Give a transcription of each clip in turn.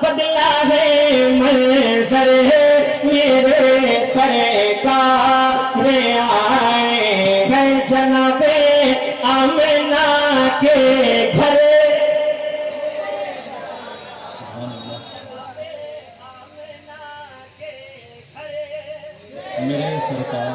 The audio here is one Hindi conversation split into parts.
बदला है मंजर मेरे सरकार आए हैं जनाबे आमिना के घर। मेरे सरकार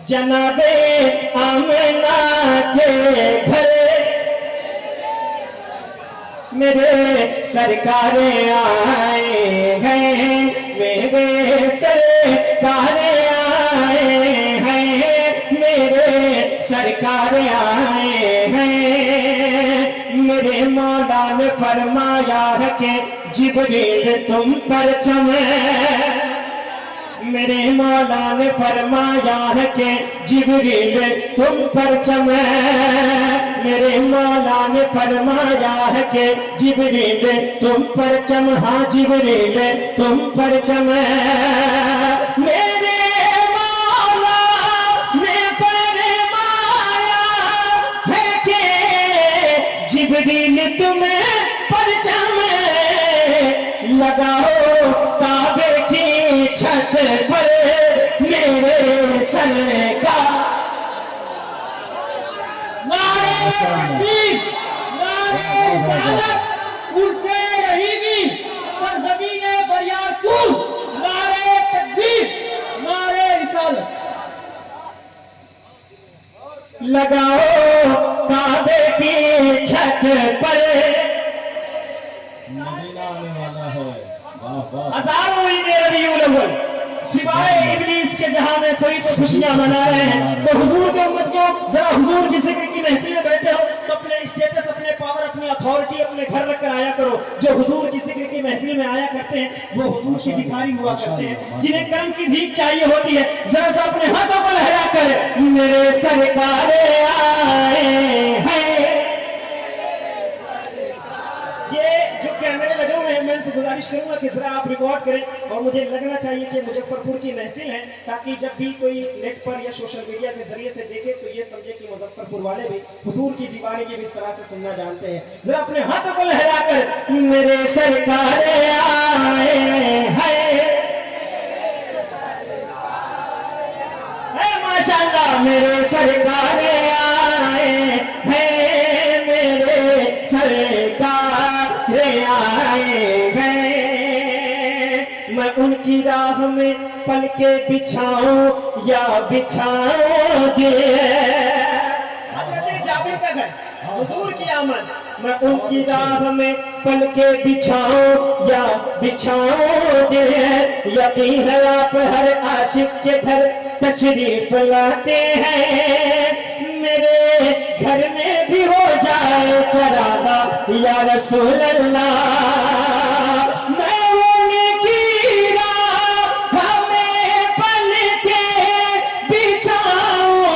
जनाबे आमिना के घर मेरे सरकार आए हैं, मेरे सरकार आए हैं, मेरे सरकार आए हैं। मेरे मौला ने फरमाया है कि जिब्रील तुम पर चमे, मेरे मौला ने फरमाया है कि जिब्रील तुम पर चमे, मेरे मौला ने फरमाया है कि जिब्रील तुम पर चम, हाँ जिब्रील तुम पर चमे। मेरे मौला ने फरमाया है कि जिब्रील तुम्हें पर चमे, लगाओ काबे की छत पर मेरे सरकार। नारे तकबीर, नारे रिसालत, उर्से रहीमी, सरज़मीने बरियारतूर, नारे तकबीर, नारे रिसालत। लगाओ काबे की छत पर, मदीना आने वाला है। वाह वाह। हजारों ईद रबीउल अव्वल सिवाय इब्लीस के जहां में सभी को खुशियां मना रहे हैं। तो हुजूर के उम्मत को जरा हुजूर की जिक्र की महफिल में बैठे हो तो अपने स्टेटस, अपने पावर, अपनी अथॉरिटी अपने घर रख कर आया करो। जो हुजूर की जिक्र की महफिल में आया करते हैं वो हुजूर की भिखारी हुआ करते हैं, जिन्हें कर्म की भीख चाहिए होती है। जरा सा अपने हाथों को लहरा कर मेरे सरकार आए हैं। ये जो कैमरे लगे हुए हैं मैं इनसे गुजारिश करूंगा कि जरा आप रिकॉर्ड करें और मुझे लगना चाहिए कि मुजफ्फरपुर की महफिल है, ताकि जब भी कोई नेट पर या सोशल मीडिया के जरिए से देखे तो ये समझे कि मुजफ्फरपुर वाले भी हुजूर की दीवानी की इस तरह से सुनना जानते हैं। जरा अपने हाथों को लहरा कर मेरे सरकार आए हैं, माशाअल्लाह मेरे सरकार आए हैं, मेरे सरकार आए हैं। मैं उनकी राह में पल के बिछाऊं या बिछाऊं दे, जाबिर का घर हुजूर की आमद। मैं उनकी राह में पल के बिछाऊं या बिछाऊं दे, यकीन है आप हर आशिक के घर तशरीफ लाते हैं। मेरे घर में भी हो जाए चरागा या रसूल अल्लाह, मैं उनकी राह में पल के बिछाऊं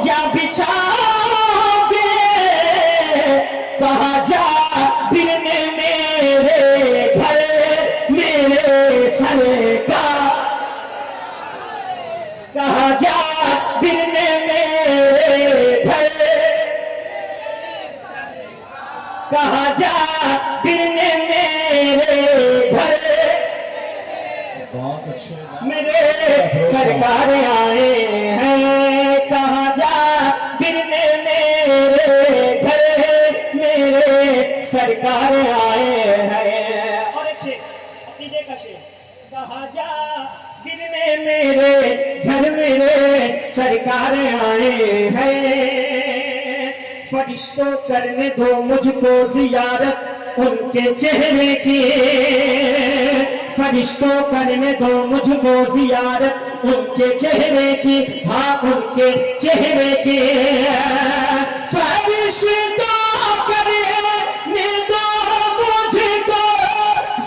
या बिछाओगे, कहा जा बिरने मेरे घर मेरे सरकार, कहा जा बिरने मेरे घर, कहा जा बिरने मेरे घर। बहुत अच्छे मेरे सरकार आए हैं, कहा जा बिरने मेरे घर मेरे सरकार आए हैं। और एक शेर अकीदे का शेर, कहा जा बिरने मेरे घर मेरे सरकार आए हैं। फरिश्तों करने दो मुझको जियारत उनके चेहरे की, फरिश्तों करने दो मुझको जियारत उनके चेहरे की, हाँ उनके चेहरे की। फरिश्तों करने दो मुझको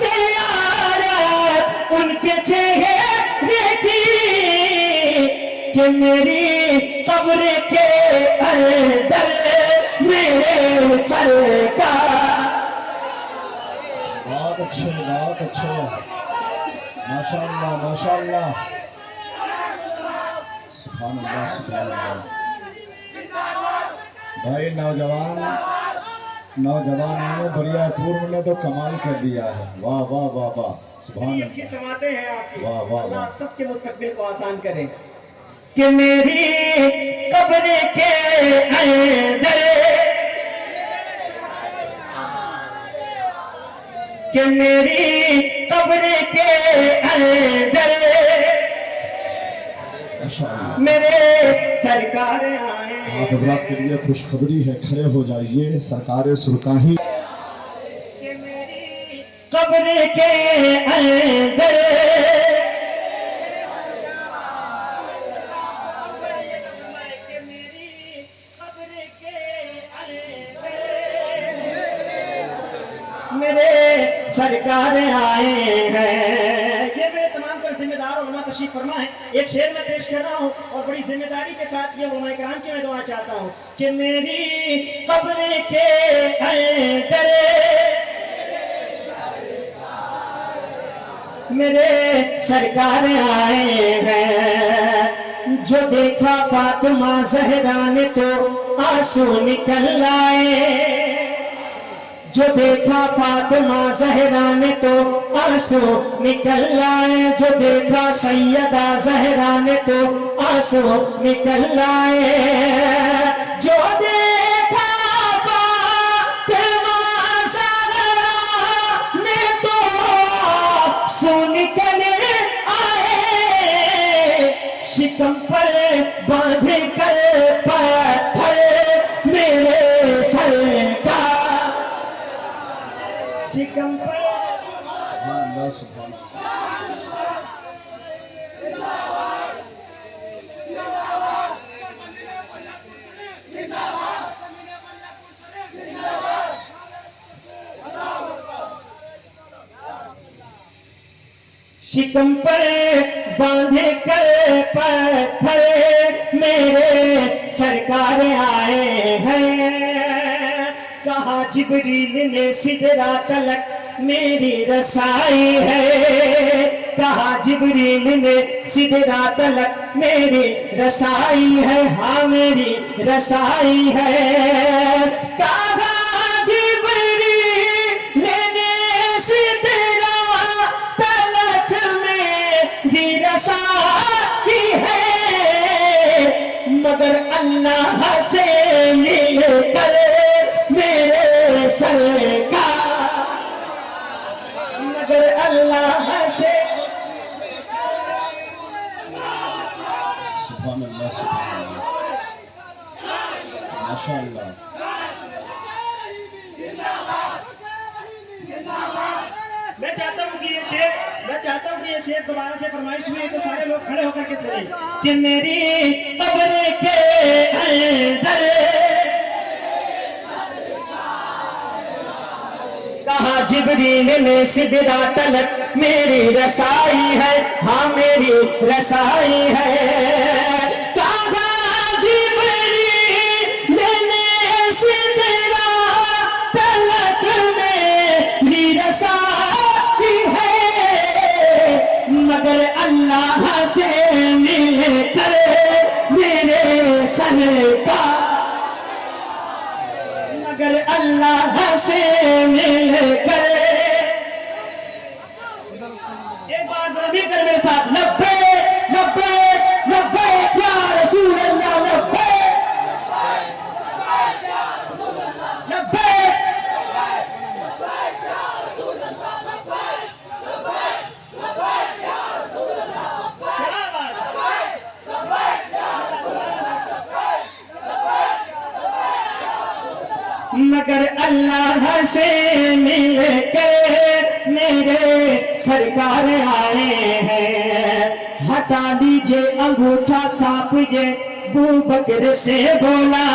जियारत उनके चेहरे की, कि मेरी कब्र के अंदर मेरे सरकार। बहुत अच्छे बहुत अच्छे, माशाअल्लाह माशाअल्लाह, सुभान अल्लाह सुभान अल्लाह। भाई नौजवान नौजवान ने बरियारपुर ने तो कमाल कर दिया है। वाह वाह वाह वाह, सुभान कितनी अल्लाह। अच्छी समाते हैं आपकी। वाह, वाह, अल्लाह वाह। सबके मुस्तकबिल को आसान करे। कि मेरी कब्र के अंदर, कि मेरी कब्र के अंदर माशाअल्लाह। मेरे सरकार आए। आप हजरात के लिए खुशखबरी है, खड़े हो जाइए। सरकार सुरकाही कि मेरी कब्र के अंदर, कि मेरी कब्र के अंदर मेरे सरकार आए हैं। ये मेरे तमाम कर जिम्मेदार उलमा तशरीफ फरमा है। एक शेर में पेश कर रहा हूँ और बड़ी जिम्मेदारी के साथ ये उलमा कराम की मैं दुआ चाहता हूँ कि मेरी कब्र के अंदर मेरे सरकार आए हैं। जो देखा फातिमा ज़हरा ने तो आंसू निकल आए। जो देखा फातिमा ज़हरा ने तो आंसू निकल आए। जो देखा सैयदा ज़हरा ने तो आंसू निकल आए। जो देखा फातिमा ज़हरा ने तो आंसू निकल आए। शिकम पर बांध कर पत्थर मेरे सर का, शिकम पर सुभान अल्लाह, सुभान अल्लाह। शिकम पर बांधे कर पत्थर मेरे सरकार आए हैं। कहा जिब्रील ने सिदरा तलक मेरी रसाई है। कहा जिब्रील ने सिदरा तलक मेरी रसाई है। हाँ मेरी रसाई है। कहा जिब्रील ने सिदरा तलक मेरी रसाई है। मगर अल्लाह से मिलकर मेरे सरकार, मगर अल्लाह से सुभान अल्लाह, सुभान अल्लाह, माशाअल्लाह। मैं चाहता हूँ कि ये शेर दोबारा से फरमाइश हुई तो सारे लोग खड़े होकर के सुने कि मेरी कब्र के अंदर कहा जिब्रील ने सिदरा तलक मेरी रसाई है। हाँ मेरी रसाई है। कहा जिब्रील ने सिदरा तलक मेरी रसाई है। मगर अल्लाह से मिलकर मेरे सरकार, मगर अल्लाह से मिलकर, एक बार जरा मिलकर मेरे साथ लब्बैक लब्बैक लब्बैक या रसूल अल्लाह, लब्बैक लब्बैक। क्या बात है। मगर अल्लाह से मिलकर मेरे सरकार आए हैं। हटा लीजिए अंगूठा सांप ये बू बकर से बोला।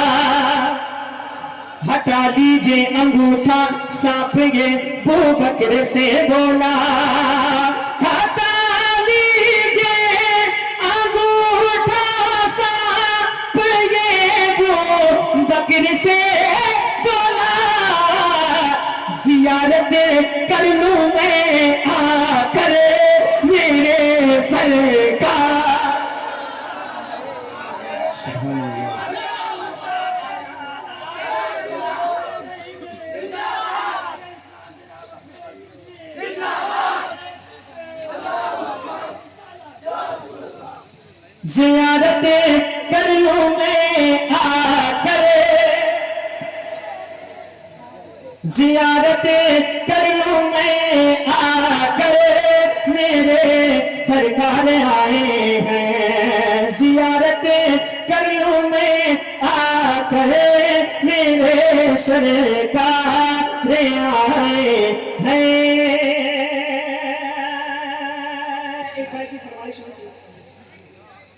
हटा लीजिए अंगूठा सांप ये बू बकर से बोला। हटा लीजिए अंगूठा सांप ये बू बकर से बोला। जियारत कर लूं मैं आकर मेरे सरकार। सुभान अल्लाह। कर लूं मैं आकर, जियारतें कर लूं मैं आकर, मेरे सरकार आए हैं। जियारतें कर लूं मैं आकर, मेरे सरकार